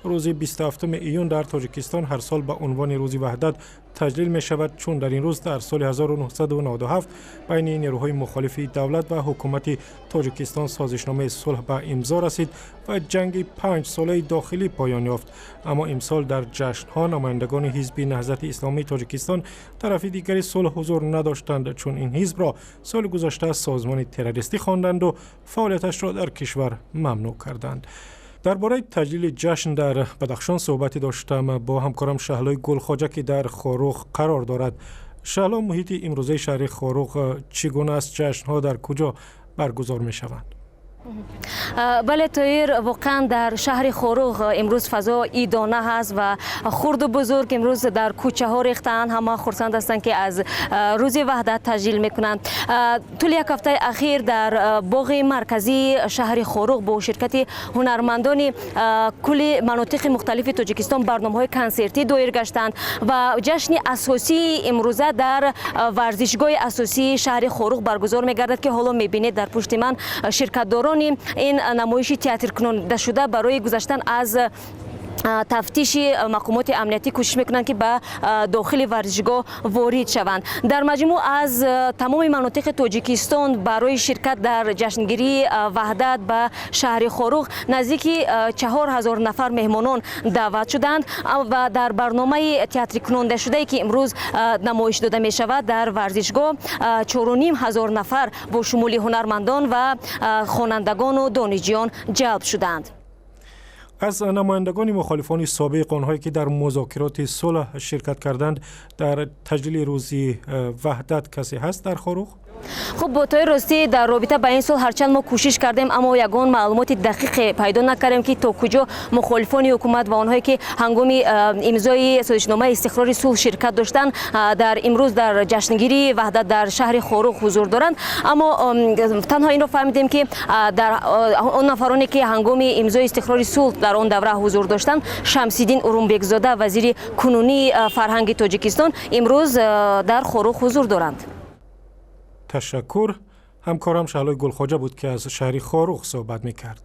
روز 27 ایون در تاجیکستان هر سال به عنوان روز وحدت تجلیل می شود، چون در این روز در سال 1997 بین نیروهای مخالف دولت و حکومت تاجیکستان سازشنامه صلح به امضا رسید و جنگ 5 ساله داخلی پایان یافت. اما امسال در جشن‌ها نمایندگان حزب نهضت اسلامی تاجیکستان طرف دیگری صلح حضور نداشتند، چون این حزب را سال گذشته سازمان تروریستی خواندند و فعالیتش را در کشور ممنوع کردند. درباره تجلیل جشن در بدخشان صحبتی داشتم با همکارم شهلا گلخواجه که در خاروخ قرار دارد. شهلا، محیط امروزه شهر خاروخ چگونه است؟ جشن‌ها در کجا برگزار می شوند؟ بله طاهر، واقعا در شهر خاروخ امروز فضا عیدانه هست و خرد و بزرگ امروز در کوچه ها ریختند. همه خرسند هستند که از روز وحدت تجلیل میکنند. طول یک هفته اخیر در باغ مرکزی شهر خاروخ با شرکت هنرمندان کل مناطق مختلف تاجیکستان برنامه‌های کنسرتی دایر گشتند و جشن اساسی امروزه در ورزشگاه اساسی شهر خاروخ برگزار میگردد که حالا میبینید در پشت من شرکت‌داران این نمایش تئاتر کننده شده برای گذشتن از تفتیش مقامات امنیتی کوشش میکنند که به داخل ورزشگاه وارد شوند. در مجموع از تمام مناطق تاجیکستان برای شرکت در جشنگیری وحدت به شهر خاروخ نزدیک 4000 نفر مهمانان دعوت شدند و در برنامه تئاتر کننده شده که امروز نمایش داده می شود در ورزشگاه 4500 نفر با شمول هنرمندان و خوانندگان و دانشجویان جلب شدند. از نمایندگان مخالفان سابق، آنهایی که در مذاکرات صلح شرکت کردند، در تجلیل روز وحدت کسی هست در خاروخ؟ خب با طور راستی در رابطه با این سال هرچند ما کوشش کردیم اما یگان معلومات دقیق پیدا نکردیم که تا کجا مخالفان حکومت و آنهایی که هنگام امضای سازشنامه استقرار صلح شرکت داشتند در امروز در جشنگیری وحدت در شهر خاروخ حضور دارند. اما تنها این را فهمیدیم که در آن نفرانی که هنگام امضای استقرار صلح در آن دوره حضور داشتند، شمس‌الدین اورونبک زاده وزیر کنونی فرهنگ تاجیکستان امروز در خاروخ حضور دارند. تشکر. همکارم شهلا گلخواجه بود که از شهر خاروخ صحبت می‌کرد.